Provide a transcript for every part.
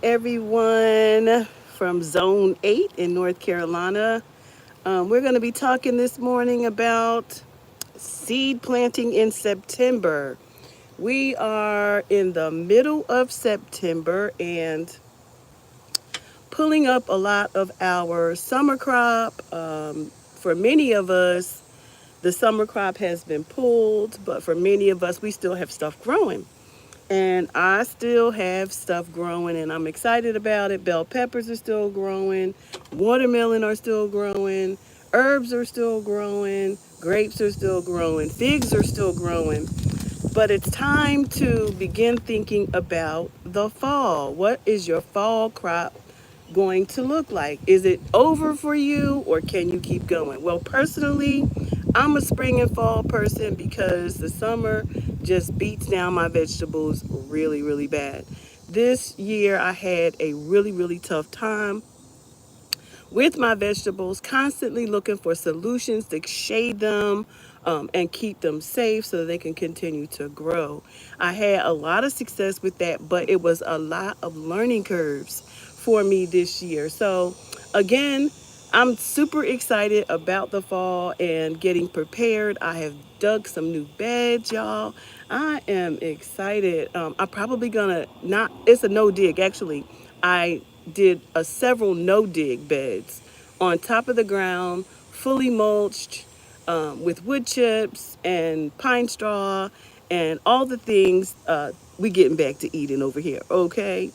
everyone from Zone 8 in North Carolina. We're going to be talking this morning about seed planting in September. We are in the middle of September and pulling up a lot of our summer crop. For many of us, the summer crop has been pulled, but for many of us, we still have stuff growing. And I still have stuff growing and I'm excited about it. Bell peppers are still growing, watermelon are still growing, herbs are still growing, grapes are still growing, figs are still growing. But it's time to begin thinking about the fall. What is your fall crop going to look like? Is it over for you or can you keep going? Well, personally, I'm a spring and fall person because the summer just beats down my vegetables really, really bad. This year I had a really, really tough time with my vegetables, constantly looking for solutions to shade them and keep them safe so they can continue to grow. I had a lot of success with that, but it was a lot of learning curves for me this year. So, again, I'm super excited about the fall and getting prepared. I have dug some new beds, y'all. I am excited. I'm probably gonna not, it's a no dig actually. I did several no dig beds on top of the ground, fully mulched with wood chips and pine straw and all the things we getting back to eating over here. Okay.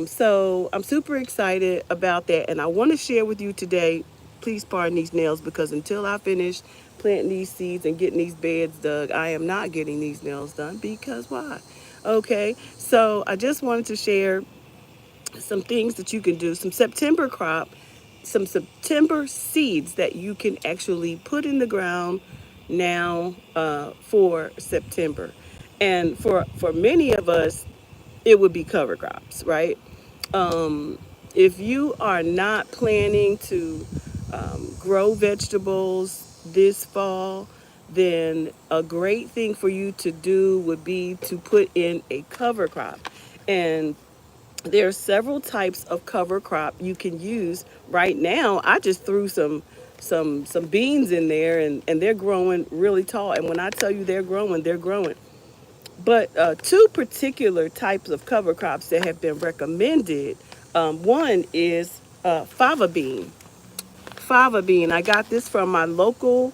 So I'm super excited about that, and I want to share with you today. Please pardon these nails because until I finish planting these seeds and getting these beds dug, I am not getting these nails done because why? Okay, so I just wanted to share some things that you can do, some September crop, some September seeds that you can actually put in the ground now for September. And for many of us, it would be cover crops, right? If you are not planning to grow vegetables this fall, then a great thing for you to do would be to put in a cover crop. And there are several types of cover crop you can use. Right now, I just threw some beans in there and they're growing really tall. And when I tell you they're growing, they're growing. But two particular types of cover crops that have been recommended. One is fava bean. Fava bean. I got this from my local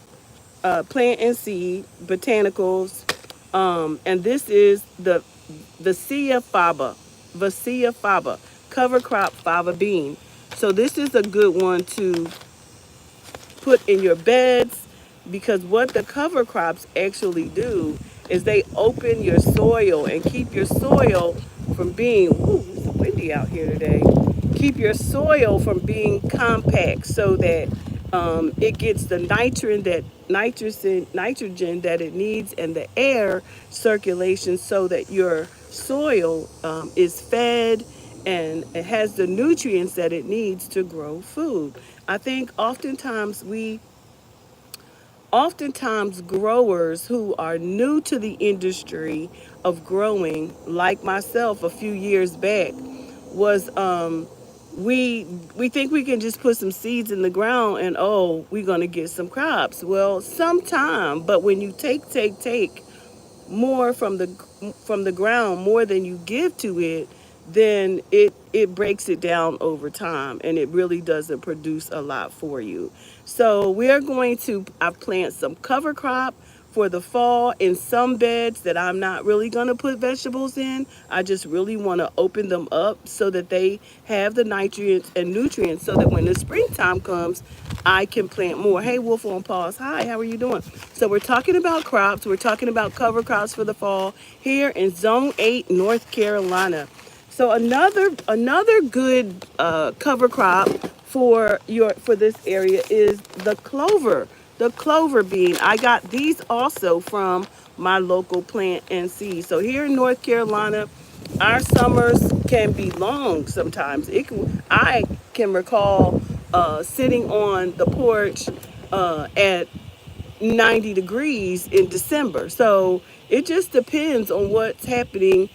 plant and seed botanicals, and this is the Vicia faba, Vicia faba, cover crop fava bean. So this is a good one to put in your beds because what the cover crops actually do is they open your soil and keep your soil from being, ooh, it's windy out here today, keep your soil from being compact so that it gets the nitrogen that it needs and the air circulation so that your soil is fed and it has the nutrients that it needs to grow food. I think oftentimes growers who are new to the industry of growing, like myself a few years back, was we think we can just put some seeds in the ground and oh, we're gonna get some crops. Well, sometime, but when you take more from the ground, more than you give to it, then it breaks it down over time and it really doesn't produce a lot for you. So we are going to I plant some cover crop for the fall in some beds that I'm not really going to put vegetables in. I just really want to open them up so that they have the nutrients and nutrients so that when the springtime comes, I can plant more. Hey, Wolf on Pause. Hi, how are you doing? So we're talking about crops. We're talking about cover crops for the fall here in Zone 8, North Carolina. So another good cover crop for this area is the clover bean. I got these also from my local plant and seed. So here in North Carolina, our summers can be long sometimes. I can recall sitting on the porch at 90 degrees in December. So it just depends on what's happening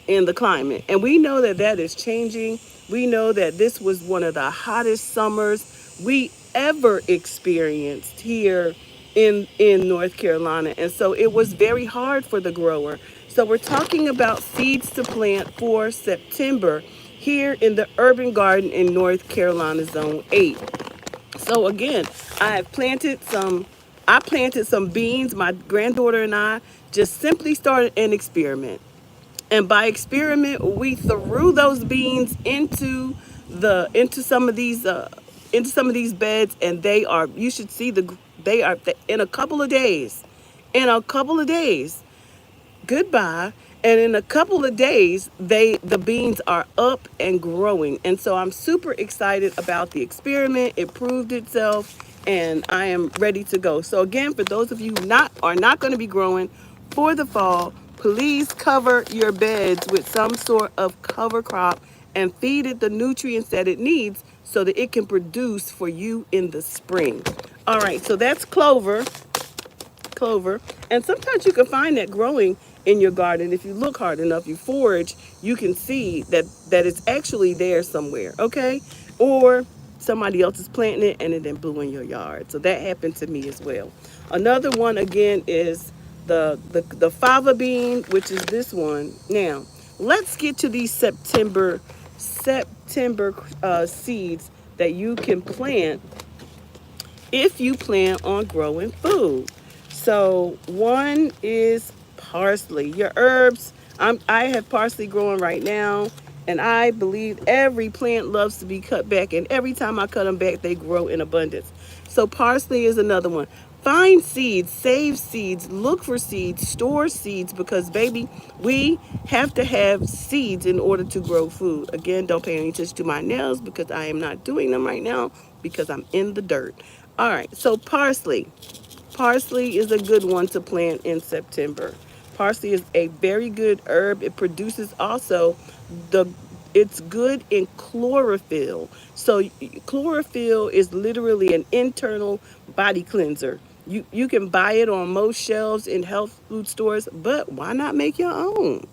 in the climate. And we know that that is changing. We know that this was one of the hottest summers we ever experienced here in North Carolina. And so it was very hard for the grower. So we're talking about seeds to plant for September here in the urban garden in North Carolina Zone 8. So again, I planted some beans. My granddaughter and I just simply started an experiment. And by experiment, we threw those beans into some of these beds, and they are, you should see they are in a couple of days. In a couple of days, goodbye. And in a couple of days, the beans are up and growing. And so I'm super excited about the experiment. It proved itself, and I am ready to go. So again, for those of you who are not going to be growing for the fall, please cover your beds with some sort of cover crop and feed it the nutrients that it needs so that it can produce for you in the spring. All right, so that's clover. And sometimes you can find that growing in your garden. If you look hard enough, you forage, you can see that it's actually there somewhere, okay? Or somebody else is planting it and it then blew in your yard. So that happened to me as well. Another one again is the fava bean, which is this one. Now, let's get to these September seeds that you can plant if you plan on growing food. So one is parsley. Your herbs, I have parsley growing right now, and I believe every plant loves to be cut back, and every time I cut them back, they grow in abundance. So parsley is another one. Find seeds, save seeds, look for seeds, store seeds, because baby, we have to have seeds in order to grow food. Again, don't pay any attention to my nails because I am not doing them right now because I'm in the dirt. All right, so parsley. Parsley is a good one to plant in September. Parsley is a very good herb. It produces also the it's good in chlorophyll. So chlorophyll is literally an internal body cleanser. You can buy it on most shelves in health food stores, but why not make your own?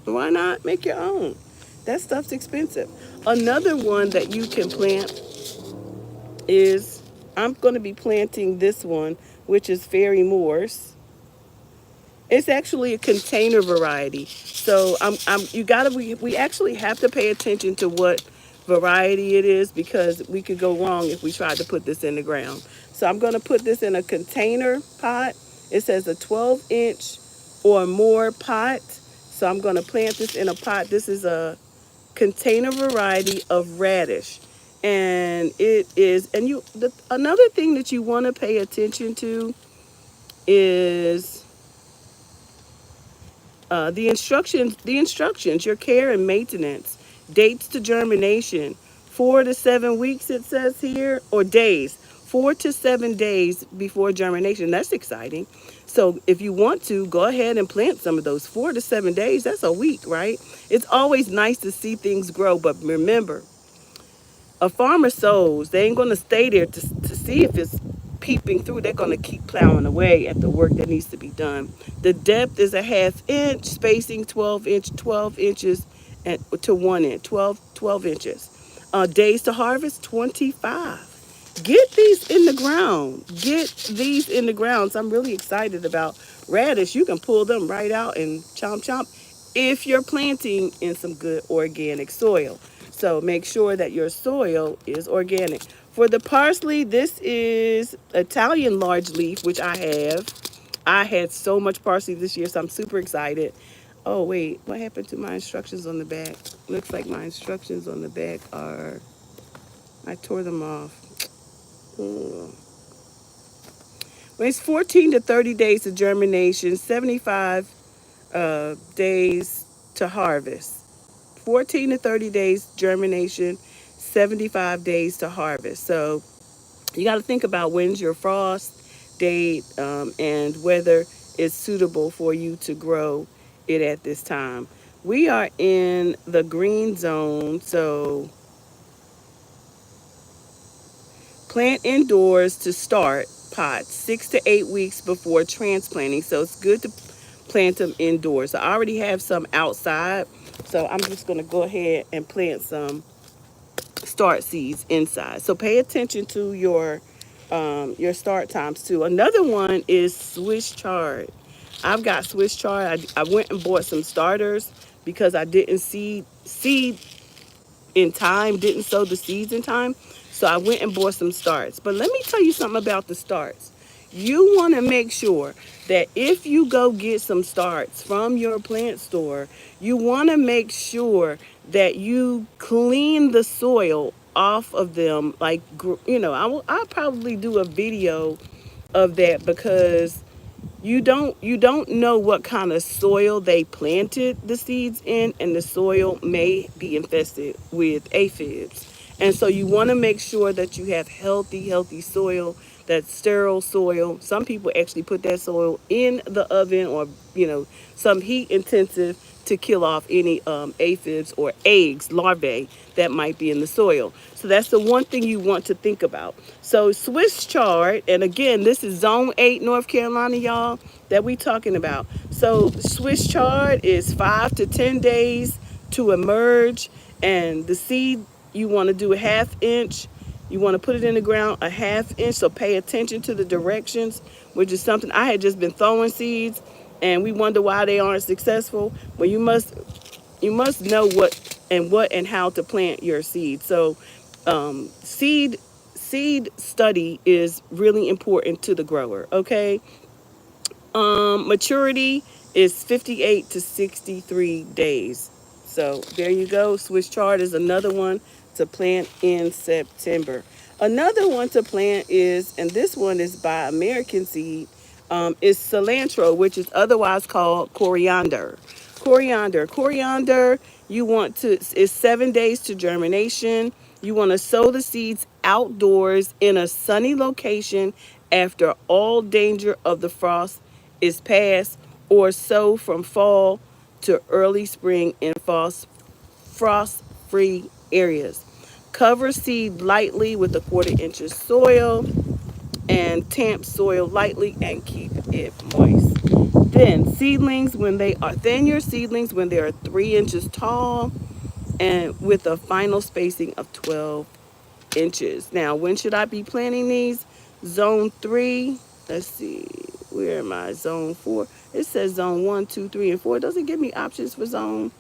Why not make your own? That stuff's expensive. Another one that you can plant is, I'm going to be planting this one, which is Fairy Moors. It's actually a container variety. So we actually have to pay attention to what variety it is because we could go wrong if we tried to put this in the ground. So I'm going to put this in a container pot. It says a 12-inch or more pot. So I'm going to plant this in a pot. This is a container variety of radish. And it is, and another thing that you want to pay attention to is the instructions, your care and maintenance, dates to germination, 4 to 7 weeks it says here, or days, 4 to 7 days before germination. That's exciting. So if you want to, go ahead and plant some of those. 4 to 7 days, that's a week, right? It's always nice to see things grow, but remember, a farmer sows. They ain't going to stay there to see if it's peeping through. They're going to keep plowing away at the work that needs to be done. The depth is a 1/2 inch, spacing 12 inches to 1 inch, 12 inches. Days to harvest, 25. Get these in the ground. Get these in the ground. So I'm really excited about radish. You can pull them right out and chomp chomp if you're planting in some good organic soil. So make sure that your soil is organic. For the parsley, this is Italian large leaf, which I have. I had so much parsley this year, so I'm super excited. Oh, wait, what happened to my instructions on the back? Looks like my instructions on the back I tore them off. Well, it's 14 to 30 days of germination, 75 days to harvest. 14 to 30 days germination, 75 days to harvest. So you got to think about when's your frost date and whether it's suitable for you to grow it at this time. We are in the green zone, so plant indoors to start pots 6 to 8 weeks before transplanting. So it's good to plant them indoors. I already have some outside, So I'm just going to go ahead and plant some start seeds inside. So pay attention to your start times too. Another one is Swiss chard. I've got Swiss chard. I went and bought some starters because I didn't seed in time, didn't sow the seeds in time. So I went and bought some starts. But let me tell you something about the starts. You want to make sure that if you go get some starts from your plant store, you want to make sure that you clean the soil off of them. Like, I'll probably do a video of that because you don't know what kind of soil they planted the seeds in, and the soil may be infested with aphids. And so you want to make sure that you have healthy soil, that sterile soil. Some people actually put that soil in the oven, or some heat intensive, to kill off any aphids or eggs, larvae that might be in the soil. So that's the one thing you want to think about. So Swiss chard, and again, this is Zone 8, North Carolina, y'all, that we talking about. So Swiss chard is 5 to 10 days to emerge, and the seed, you want to do a 1/2 inch. You want to put it in the ground a 1/2 inch, so pay attention to the directions, which is something I had just been throwing seeds, and we wonder why they aren't successful. Well, you must know what and how to plant your seed. So seed study is really important to the grower. Okay, maturity is 58 to 63 days. So there you go. Swiss chard is another one to plant in September. Another one to plant is, and this one is by American Seed, is cilantro, which is otherwise called coriander. Coriander, you want to, is 7 days to germination. You want to sow the seeds outdoors in a sunny location after all danger of the frost is past, or sow from fall to early spring in frost-free areas. Cover seed lightly with a 1/4 inch of soil and tamp soil lightly and keep it moist. Then seedlings, when they are thin your seedlings when they are 3 inches tall, and with a final spacing of 12 inches. Now, when should I be planting these? Zone 3. Let's see. Where am I? Zone 4. It says zone 1, 2, 3, and 4. It doesn't give me options for zone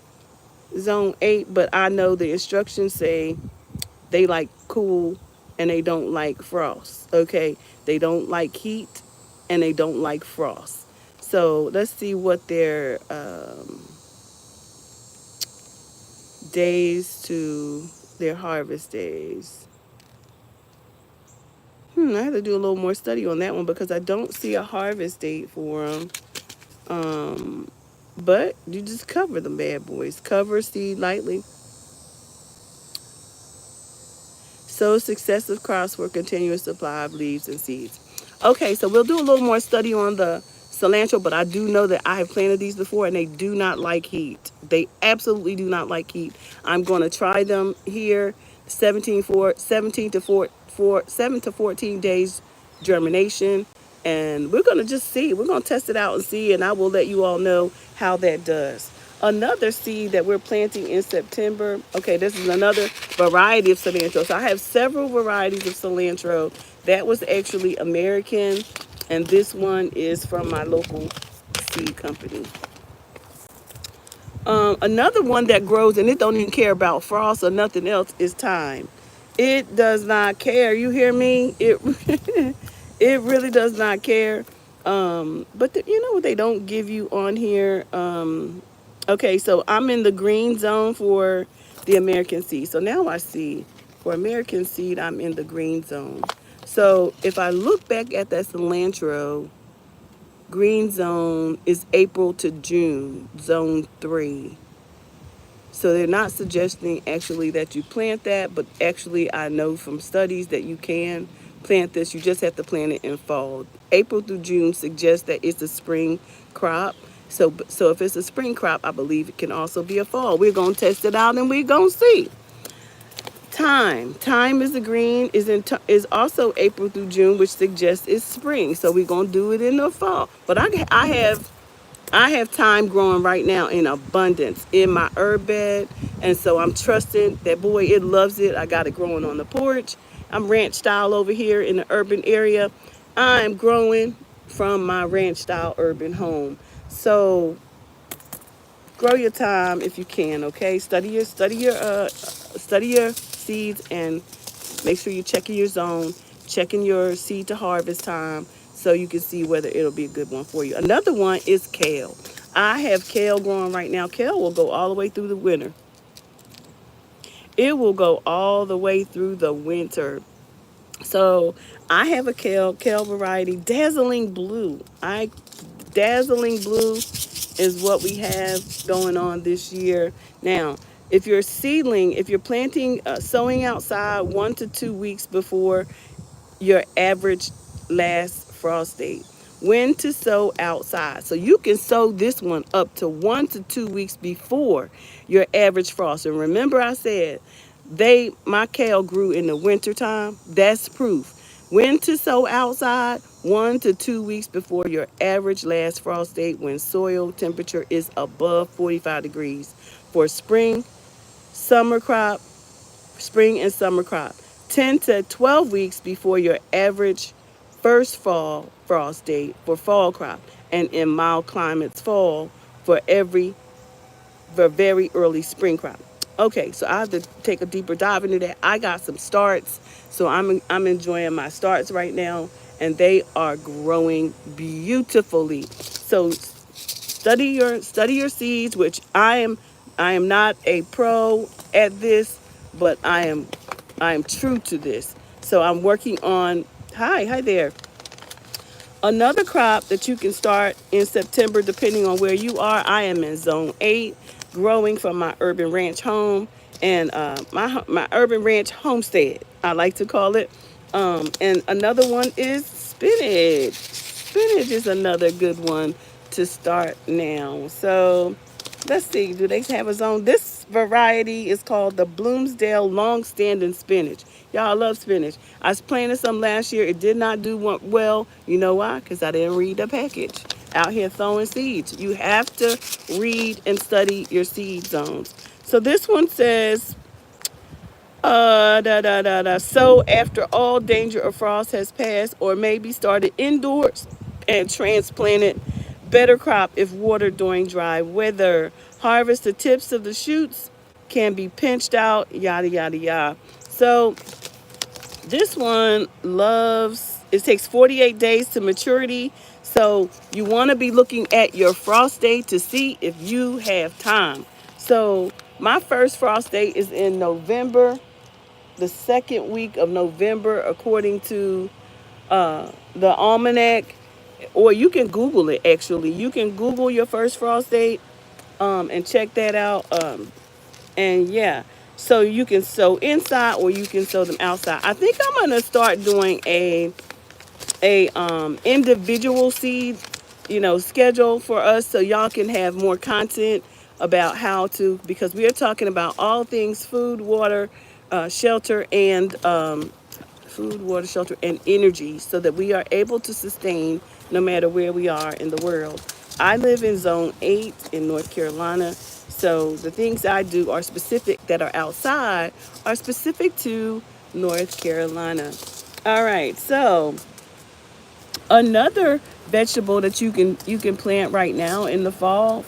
8, but I know the instructions say they like cool and they don't like frost. Okay, they don't like heat and they don't like frost. So let's see what their days to their harvest days. I have to do a little more study on that one because I don't see a harvest date for them. But you just cover them bad boys. Cover seed lightly. Sow successive crops for continuous supply of leaves and seeds. Okay, so we'll do a little more study on the cilantro, but I do know that I have planted these before and they do not like heat. They absolutely do not like heat. I'm going to try them here. 17 to 7 to 14 days germination, and we're going to just see. We're going to test it out and see, and I will let you all know how that does. Another seed that we're planting in September. Okay, this is another variety of cilantro. So I have several varieties of cilantro. That was actually American, and this one is from my local seed company. Another one that grows and it don't even care about frost or nothing else is thyme. It does not care. You hear me? It it really does not care. But you know what they don't give you on here? Okay, so I'm in the green zone for the American seed. So now I see for American seed, I'm in the green zone. So if I look back at that cilantro, green zone is April to June, zone 3. So they're not suggesting actually that you plant that, but actually I know from studies that you can plant this. You just have to plant it in fall. April through June suggests that it's a spring crop. So if it's a spring crop, I believe it can also be a fall. We're going to test it out and we're going to see. Thyme is the green, is also April through June, which suggests it's spring. So we're going to do it in the fall. But I have I have thyme growing right now in abundance in my herb bed. And so I'm trusting that, boy, it loves it. I got it growing on the porch. I'm ranch style over here in the urban area. I'm growing from my ranch style urban home. So grow your thyme if you can, okay? Study your seeds and make sure you're checking your zone, checking your seed to harvest time so you can see whether it'll be a good one for you. Another one is kale. I have kale growing right now. Kale will go all the way through the winter. It will go all the way through the winter. So I have a kale variety, dazzling blue. Dazzling blue is what we have going on this year. Now, if you're planting, sowing outside 1 to 2 weeks before your average last frost date. When to sow outside. So you can sow this one up to 1 to 2 weeks before your average frost. And remember I said my kale grew in the winter time. That's proof. When to sow outside 1 to 2 weeks before your average last frost date when soil temperature is above 45 degrees. For summer crop, spring and summer crop. 10 to 12 weeks before your average first fall frost date for fall crop, and in mild climates fall for very early spring crop. Okay, so I have to take a deeper dive into that. I got some starts, so I'm enjoying my starts right now, and they are growing beautifully. So study your seeds, which I am not a pro at this, but I am true to this. So I'm working on hi there. Another crop that you can start in September, depending on where you are. I am in zone 8, growing from my urban ranch home and my urban ranch homestead, I like to call it. And another one is spinach. Spinach is another good one to start now. So let's see, do they have a zone? This variety is called the Bloomsdale Long-Standing Spinach. Y'all love spinach. I was planting some last year. It did not do well. You know why? Because I didn't read the package. Out here throwing seeds. You have to read and study your seed zones. So this one says, So after all danger of frost has passed or maybe started indoors and transplanted, better crop if watered during dry weather. Harvest the tips of the shoots can be pinched out, yada, yada, yada. So this one it takes 48 days to maturity. So you want to be looking at your frost date to see if you have time. So my first frost date is in November, the second week of November, according to the almanac. Or you can Google it, actually. You can Google your first frost date and check that out. And yeah, so you can sow inside or you can sow them outside. I think I'm gonna start doing a individual seed, schedule for us so y'all can have more content about how to, because we are talking about all things food, water, shelter, and food, water, shelter, and energy so that we are able to sustain no matter where we are in the world. I live in zone 8 in North Carolina. So the things I do are specific that are outside are specific to North Carolina. All right. So another vegetable that you can plant right now in the fall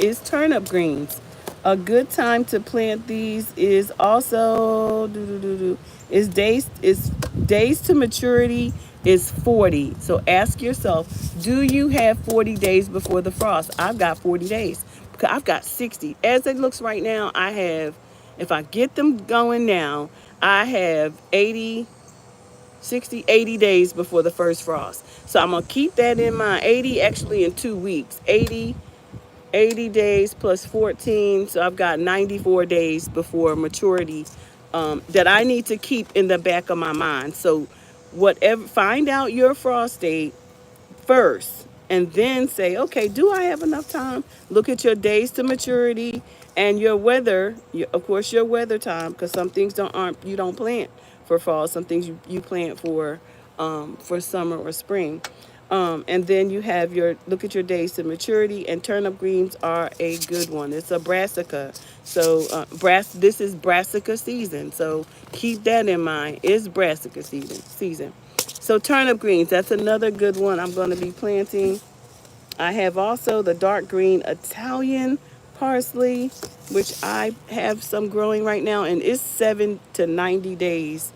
is turnip greens. A good time to plant these is also days to maturity is 40. So ask yourself, do you have 40 days before the frost? I've got 40 days. I've got 60. As it looks right now, if I get them going now, I have 80, 60, 80 days before the first frost. So I'm going to keep that in mind. 80 actually in 2 weeks. 80 days plus 14. So I've got 94 days before maturity that I need to keep in the back of my mind. So find out your frost date first and then say, okay, do I have enough time? Look at your days to maturity and your weather, of course, your weather time, because some things you don't plant for fall. Some things you plant for summer or spring. And then you have look at your days to maturity, and turnip greens are a good one. It's a brassica. So this is brassica season. So keep that in mind. It's brassica season. So turnip greens, that's another good one I'm going to be planting. I have also the dark green Italian parsley, which I have some growing right now, and it's 7 to 90 days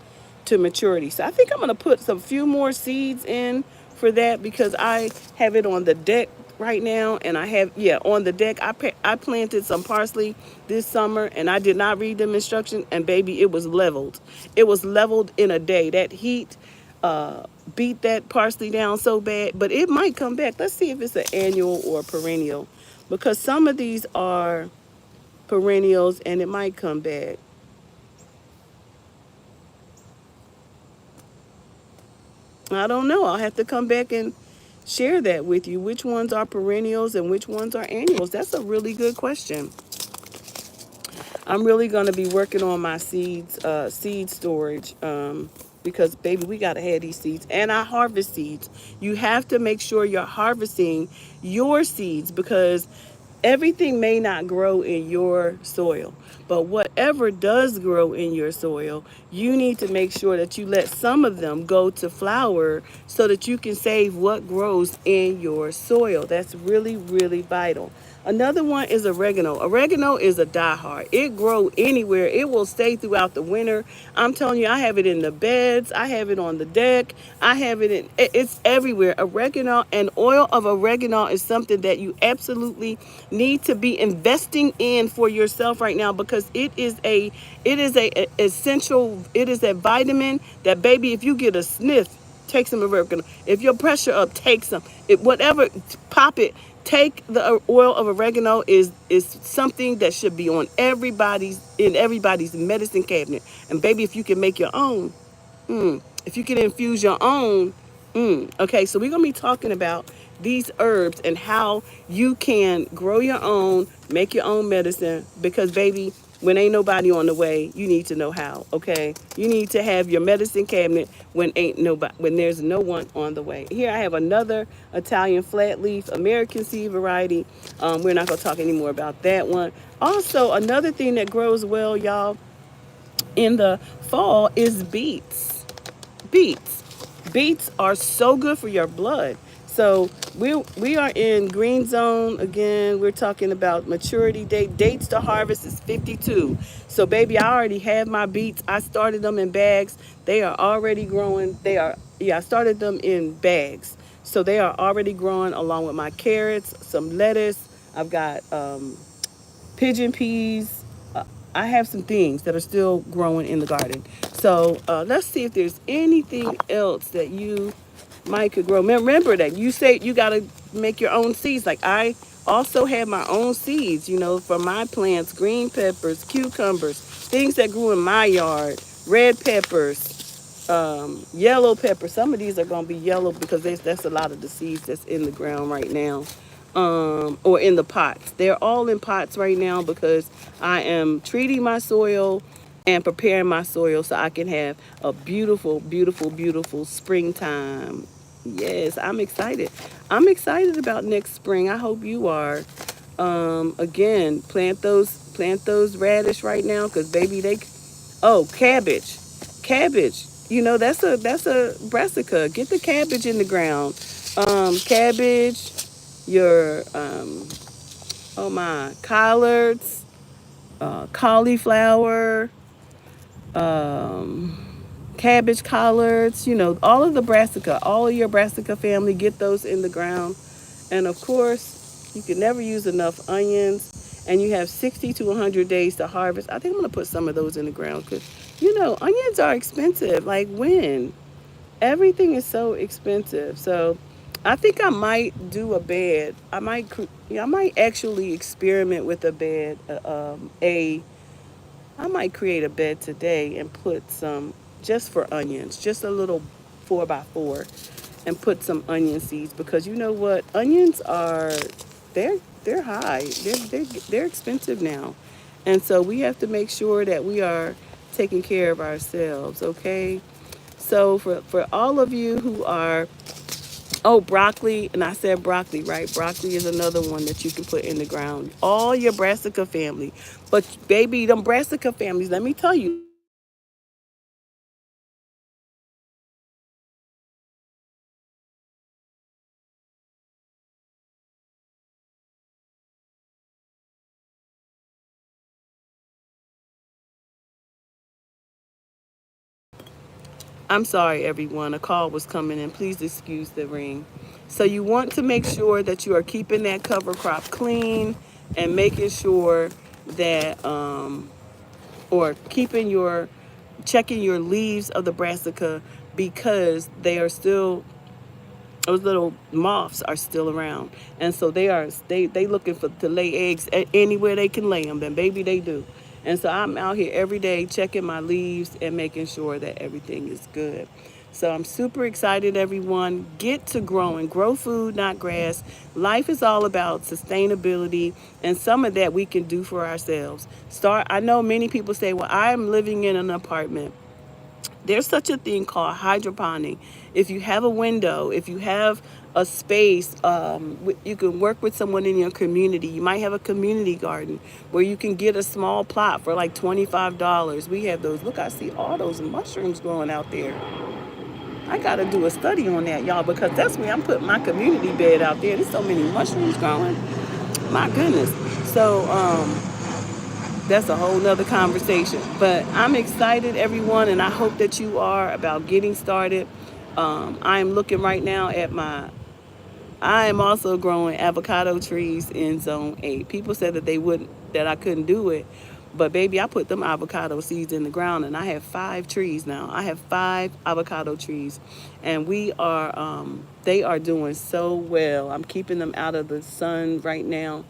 to maturity. So I think I'm gonna put some few more seeds in for that because I have it on the deck right now, and I have on the deck. I planted some parsley this summer, and I did not read them instructions, and baby, it was leveled. It was leveled in a day. That heat beat that parsley down so bad, but it might come back. Let's see if it's an annual or perennial, because some of these are perennials and it might come back. I don't know. I'll have to come back and share that with you. Which ones are perennials and which ones are annuals? That's a really good question. I'm really going to be working on my seed storage, because baby, we got to have these seeds, and I harvest seeds. You have to make sure you're harvesting your seeds because everything may not grow in your soil, but whatever does grow in your soil, you need to make sure that you let some of them go to flower so that you can save what grows in your soil. That's really, really vital. Another one is oregano. Oregano is a diehard. It grows anywhere. It will stay throughout the winter. I'm telling you, I have it in the beds. I have it on the deck. I have it in, it's everywhere. Oregano and oil of oregano is something that you absolutely need to be investing in for yourself right now because it is a essential, it is a vitamin that baby, if you get a sniff, take some oregano. If your pressure up, take some. Whatever, pop it. Take the oil of oregano is something that should be on everybody's medicine cabinet. And baby, if you can make your own, if you can infuse your own, okay. So we're gonna be talking about these herbs and how you can grow your own, make your own medicine. Because baby, when ain't nobody on the way, you need to know how. Okay, you need to have your medicine cabinet when there's no one on the way. Here I have another Italian flat leaf American seed variety. We're not gonna talk anymore about that one. Also, another thing that grows well, y'all, in the fall is beets. Beets are so good for your blood. So we are in green zone again. We're talking about maturity date. Dates to harvest is 52. So baby, I already have my beets. I started them in bags. They are already growing. I started them in bags. So they are already growing along with my carrots, some lettuce. I've got pigeon peas. I have some things that are still growing in the garden. So let's see if there's anything else that you might could grow. Remember that you say you got to make your own seeds. Like I also have my own seeds, for my plants, green peppers, cucumbers, things that grew in my yard, red peppers, yellow peppers. Some of these are going to be yellow because that's a lot of the seeds that's in the ground right now, or in the pots. They're all in pots right now because I am treating my soil and preparing my soil so I can have a beautiful, beautiful, beautiful springtime. Yes, I'm excited. I'm excited about next spring. I hope you are. Again, plant those radish right now because baby, cabbage, cabbage. That's a brassica. Get the cabbage in the ground. Cabbage, your oh my, collards, cauliflower, um, cabbage collards, all of the brassica, all of your brassica family, get those in the ground. And of course, you can never use enough onions, and you have 60 to 100 days to harvest. I think I'm going to put some of those in the ground because, onions are expensive. Like when? Everything is so expensive. So I think I might do a bed. I might actually experiment with a bed, I might create a bed today and put some, just for onions, just a little 4x4, and put some onion seeds because you know what? Onions are, they're high. They're expensive now. And so we have to make sure that we are taking care of ourselves, okay? So for all of you who are Oh, broccoli, and I said broccoli, right? Broccoli is another one that you can put in the ground. All your brassica family. But baby, them brassica families, let me tell you, I'm sorry, everyone. A call was coming in. Please excuse the ring. So you want to make sure that you are keeping that cover crop clean and making sure that, or keeping your, checking your leaves of the brassica because they are still, those little moths are still around, and so they looking for to lay eggs anywhere they can lay them. Then baby, they do. And so I'm out here every day checking my leaves and making sure that everything is good. So I'm super excited, everyone. Get to growing. Grow food, not grass. Life is all about sustainability, and some of that we can do for ourselves. Start. I know many people say, well, I'm living in an apartment. There's such a thing called hydroponic. If you have a window, if you have a space, you can work with someone in your community. You might have a community garden where you can get a small plot for like $25. We have those. Look, I see all those mushrooms growing out there. I got to do a study on that, y'all, because that's where I'm putting my community bed out there. There's so many mushrooms growing. My goodness. So, that's a whole nother conversation. But I'm excited, everyone, and I hope that you are about getting started. I'm looking right now at my. I am also growing avocado trees in Zone 8. People said that they wouldn't, that I couldn't do it, but baby, I put them avocado seeds in the ground, and I have 5 trees now. I have 5 avocado trees, and they are doing so well. I'm keeping them out of the sun right now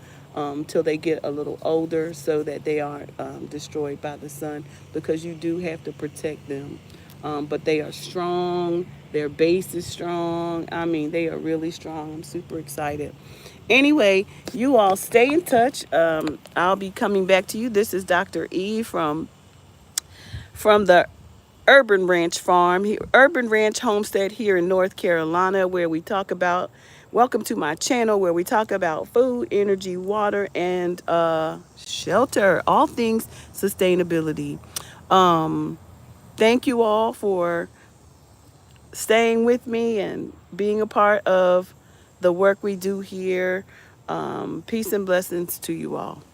till they get a little older so that they aren't destroyed by the sun, because you do have to protect them. But they are strong. Their base is strong. I mean, they are really strong. I'm super excited. Anyway, you all stay in touch. I'll be coming back to you. This is Dr. E from the Urban Ranch Farm, Urban Ranch Homestead here in North Carolina, where we talk about, welcome to my channel, where we talk about food, energy, water, and shelter, all things sustainability. Thank you all for staying with me and being a part of the work we do here. Peace and blessings to you all.